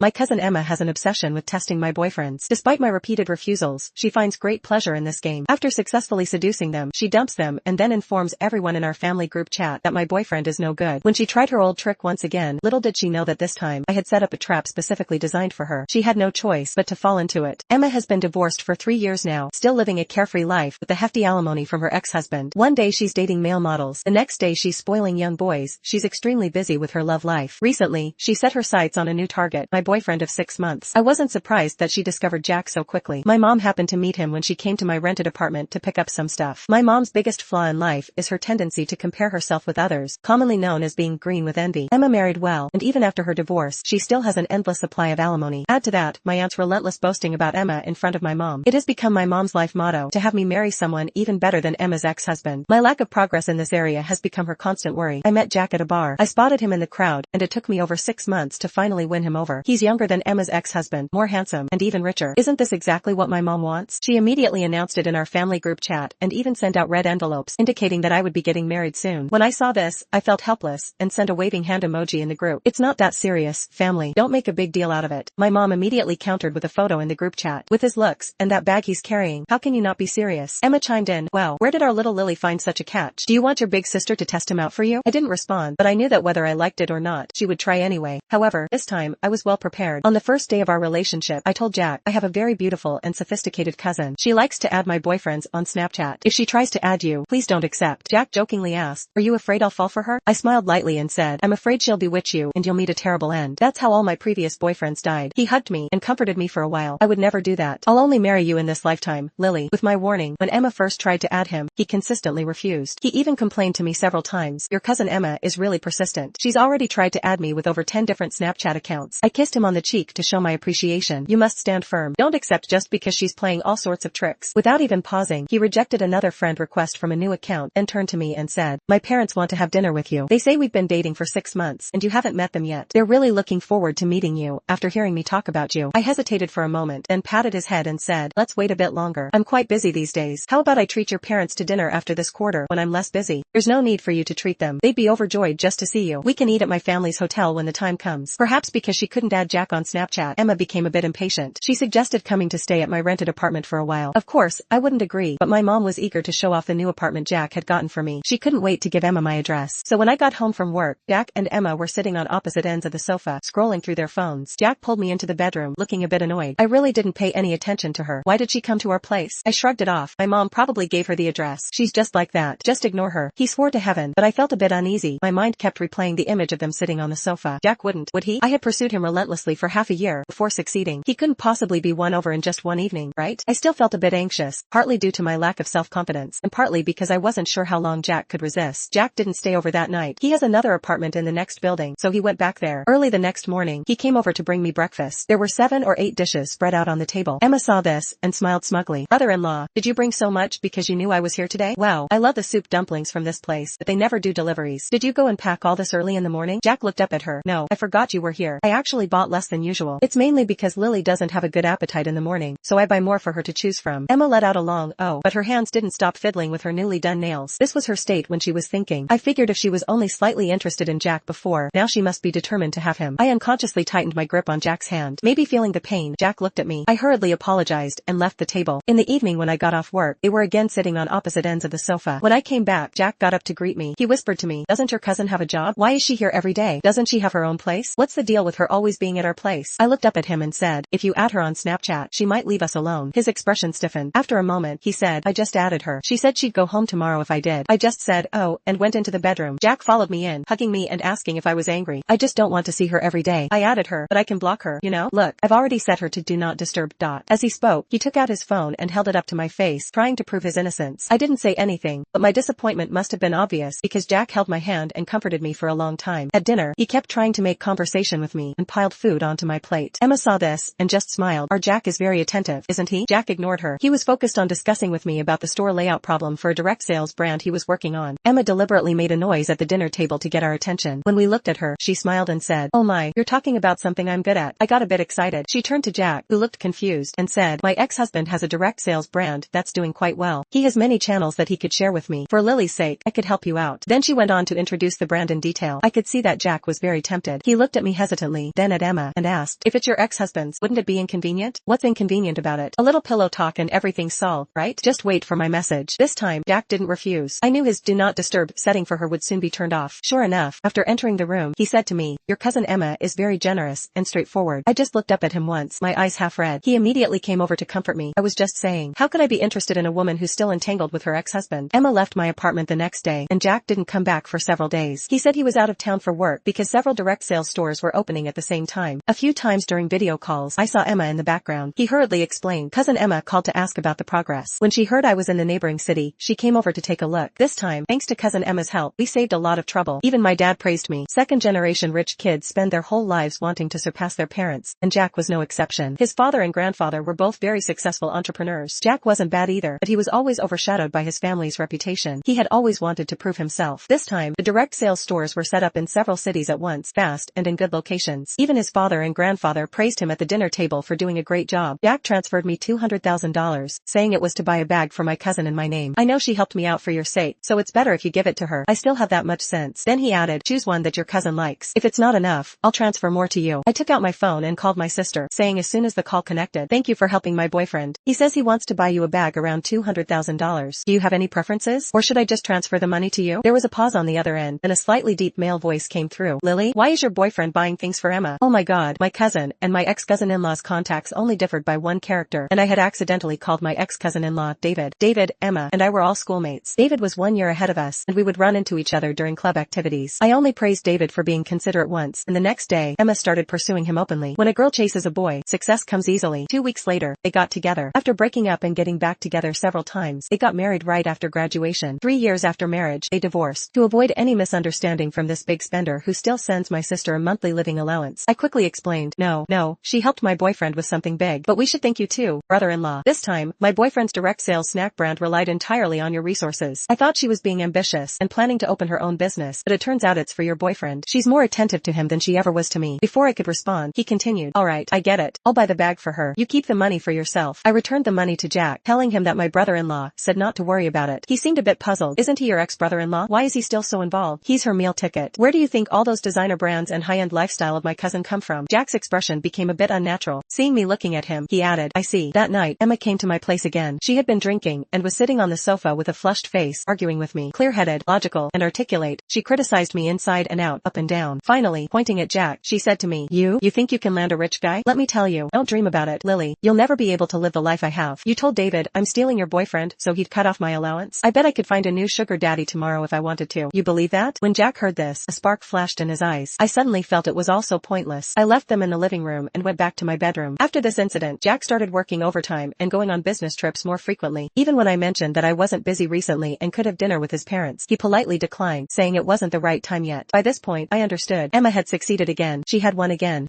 My cousin Emma has an obsession with testing my boyfriends. Despite my repeated refusals, she finds great pleasure in this game. After successfully seducing them, she dumps them and then informs everyone in our family group chat that my boyfriend is no good. When she tried her old trick once again, little did she know that this time, I had set up a trap specifically designed for her. She had no choice but to fall into it. Emma has been divorced for 3 years now, still living a carefree life with a hefty alimony from her ex-husband. One day she's dating male models, the next day she's spoiling young boys. She's extremely busy with her love life. Recently, she set her sights on a new target, my boyfriend of 6 months. I wasn't surprised that she discovered Jack so quickly. My mom happened to meet him when she came to my rented apartment to pick up some stuff. My mom's biggest flaw in life is her tendency to compare herself with others, commonly known as being green with envy. Emma married well, and even after her divorce, she still has an endless supply of alimony. Add to that, my aunt's relentless boasting about Emma in front of my mom. It has become my mom's life motto to have me marry someone even better than Emma's ex-husband. My lack of progress in this area has become her constant worry. I met Jack at a bar. I spotted him in the crowd, and it took me over 6 months to finally win him over. He's younger than Emma's ex-husband, more handsome, and even richer. Isn't this exactly what my mom wants? She immediately announced it in our family group chat and even sent out red envelopes indicating that I would be getting married soon. When I saw this, I felt helpless and sent a waving hand emoji in the group. It's not that serious, family. Don't make a big deal out of it. My mom immediately countered with a photo in the group chat. With his looks and that bag he's carrying, how can you not be serious? Emma chimed in, wow, where did our little Lily find such a catch? Do you want your big sister to test him out for you? I didn't respond, but I knew that whether I liked it or not, she would try anyway. However, this time, I was well prepared. On the first day of our relationship, I told Jack, I have a very beautiful and sophisticated cousin. She likes to add my boyfriends on Snapchat. If she tries to add you, please don't accept. Jack jokingly asked, are you afraid I'll fall for her? I smiled lightly and said, I'm afraid she'll bewitch you and you'll meet a terrible end. That's how all my previous boyfriends died. He hugged me and comforted me for a while. I would never do that. I'll only marry you in this lifetime, Lily. With my warning, when Emma first tried to add him, he consistently refused. He even complained to me several times, your cousin Emma is really persistent. She's already tried to add me with over 10 different Snapchat accounts. I kissed him on the cheek to show my appreciation. You must stand firm. Don't accept just because she's playing all sorts of tricks. Without even pausing, he rejected another friend request from a new account and turned to me and said, my parents want to have dinner with you. They say we've been dating for 6 months and you haven't met them yet. They're really looking forward to meeting you after hearing me talk about you. I hesitated for a moment, then patted his head and said, let's wait a bit longer. I'm quite busy these days. How about I treat your parents to dinner after this quarter when I'm less busy? There's no need for you to treat them. They'd be overjoyed just to see you. We can eat at my family's hotel when the time comes. Perhaps because she couldn't add Jack on Snapchat, Emma became a bit impatient. She suggested coming to stay at my rented apartment for a while. Of course, I wouldn't agree, but my mom was eager to show off the new apartment Jack had gotten for me. She couldn't wait to give Emma my address. So when I got home from work, Jack and Emma were sitting on opposite ends of the sofa, scrolling through their phones. Jack pulled me into the bedroom, looking a bit annoyed. I really didn't pay any attention to her. Why did she come to our place? I shrugged it off. My mom probably gave her the address. She's just like that. Just ignore her. He swore to heaven, but I felt a bit uneasy. My mind kept replaying the image of them sitting on the sofa. Jack wouldn't, would he? I had pursued him relentlessly for half a year before succeeding. He couldn't possibly be won over in just one evening, right? I still felt a bit anxious, partly due to my lack of self-confidence, and partly because I wasn't sure how long Jack could resist. Jack didn't stay over that night. He has another apartment in the next building, so he went back there. Early the next morning, he came over to bring me breakfast. There were 7 or 8 dishes spread out on the table. Emma saw this and smiled smugly. Brother-in-law, did you bring so much because you knew I was here today? Wow, I love the soup dumplings from this place, but they never do deliveries. Did you go and pack all this early in the morning? Jack looked up at her. No, I forgot you were here. I actually bought less than usual. It's mainly because Lily doesn't have a good appetite in the morning, so I buy more for her to choose from. Emma let out a long oh, but her hands didn't stop fiddling with her newly done nails. This was her state when she was thinking. I figured if she was only slightly interested in Jack before, now she must be determined to have him. I unconsciously tightened my grip on Jack's hand. Maybe feeling the pain, Jack looked at me. I hurriedly apologized and left the table. In the evening when I got off work, they were again sitting on opposite ends of the sofa. When I came back, Jack got up to greet me. He whispered to me, doesn't your cousin have a job? Why is she here every day? Doesn't she have her own place? What's the deal with her always being at our place? I looked up at him and said, if you add her on Snapchat, she might leave us alone. His expression stiffened. After a moment, he said, I just added her. She said she'd go home tomorrow if I did. I just said, oh, and went into the bedroom. Jack followed me in, hugging me and asking if I was angry. I just don't want to see her every day. I added her, but I can block her, you know? Look, I've already set her to do not disturb. As he spoke, he took out his phone and held it up to my face, trying to prove his innocence. I didn't say anything, but my disappointment must have been obvious because Jack held my hand and comforted me for a long time. At dinner, he kept trying to make conversation with me and piled food onto my plate. Emma saw this and just smiled. Our Jack is very attentive, isn't he? Jack ignored her. He was focused on discussing with me about the store layout problem for a direct sales brand he was working on. Emma deliberately made a noise at the dinner table to get our attention. When we looked at her, she smiled and said, oh my, you're talking about something I'm good at. I got a bit excited. She turned to Jack, who looked confused, and said, my ex-husband has a direct sales brand that's doing quite well. He has many channels that he could share with me. For Lily's sake, I could help you out. Then she went on to introduce the brand in detail. I could see that Jack was very tempted. He looked at me hesitantly, then at Emma and asked, if it's your ex-husband's, wouldn't it be inconvenient? What's inconvenient about it? A little pillow talk and everything's solved, right? Just wait for my message. This time, Jack didn't refuse. I knew his do not disturb setting for her would soon be turned off. Sure enough, after entering the room, he said to me, your cousin Emma is very generous and straightforward. I just looked up at him once, my eyes half red. He immediately came over to comfort me. I was just saying, how could I be interested in a woman who's still entangled with her ex-husband? Emma left my apartment the next day, and Jack didn't come back for several days. He said he was out of town for work because several direct sales stores were opening at the same time. A few times during video calls, I saw Emma in the background. He hurriedly explained, cousin Emma called to ask about the progress. When she heard I was in the neighboring city, she came over to take a look. This time, thanks to cousin Emma's help, we saved a lot of trouble. Even my dad praised me. Second-generation rich kids spend their whole lives wanting to surpass their parents, and Jack was no exception. His father and grandfather were both very successful entrepreneurs. Jack wasn't bad either, but he was always overshadowed by his family's reputation. He had always wanted to prove himself. This time, the direct sales stores were set up in several cities at once, fast, and in good locations. Even his father and grandfather praised him at the dinner table for doing a great job. Jack transferred me $200,000, saying it was to buy a bag for my cousin in my name. I know she helped me out for your sake, so it's better if you give it to her. I still have that much sense. Then he added, choose one that your cousin likes. If it's not enough, I'll transfer more to you. I took out my phone and called my sister, saying as soon as the call connected, thank you for helping my boyfriend. He says he wants to buy you a bag around $200,000. Do you have any preferences? Or should I just transfer the money to you? There was a pause on the other end, and a slightly deep male voice came through. Lily, why is your boyfriend buying things for Emma? Oh my god, my cousin and my ex-cousin-in-law's contacts only differed by one character, and I had accidentally called my ex-cousin-in-law David. David, Emma, and I were all schoolmates. David was 1 year ahead of us, and we would run into each other during club activities. I only praised David for being considerate once, and the next day, Emma started pursuing him openly. When a girl chases a boy, success comes easily. 2 weeks later, they got together. After breaking up and getting back together several times, they got married right after graduation. 3 years after marriage, they divorced. To avoid any misunderstanding from this big spender who still sends my sister a monthly living allowance, I quickly explained, no, she helped my boyfriend with something big, but we should thank you too, brother-in-law. This time, my boyfriend's direct sales snack brand relied entirely on your resources. I thought she was being ambitious and planning to open her own business, but it turns out it's for your boyfriend. She's more attentive to him than she ever was to me. Before I could respond, he continued, alright, I get it. I'll buy the bag for her. You keep the money for yourself. I returned the money to Jack, telling him that my brother-in-law said not to worry about it. He seemed a bit puzzled. Isn't he your ex-brother-in-law? Why is he still so involved? He's her meal ticket. Where do you think all those designer brands and high-end lifestyle of my cousin come from? Jack's expression became a bit unnatural. Seeing me looking at him, he added, I see. That night, Emma came to my place again. She had been drinking and was sitting on the sofa with a flushed face, arguing with me. Clear-headed, logical, and articulate, she criticized me inside and out, up and down. Finally, pointing at Jack, she said to me, you think you can land a rich guy? Let me tell you, don't dream about it, Lily. You'll never be able to live the life I have. You told David I'm stealing your boyfriend so he'd cut off my allowance. I bet I could find a new sugar daddy tomorrow if I wanted to. You believe that? When Jack heard this, a spark flashed in his eyes. I suddenly felt it was all so pointless. I left them in the living room and went back to my bedroom. After this incident, Jack started working overtime and going on business trips more frequently. Even when I mentioned that I wasn't busy recently and could have dinner with his parents, he politely declined, saying it wasn't the right time yet. By this point, I understood. Emma had succeeded again. She had won again.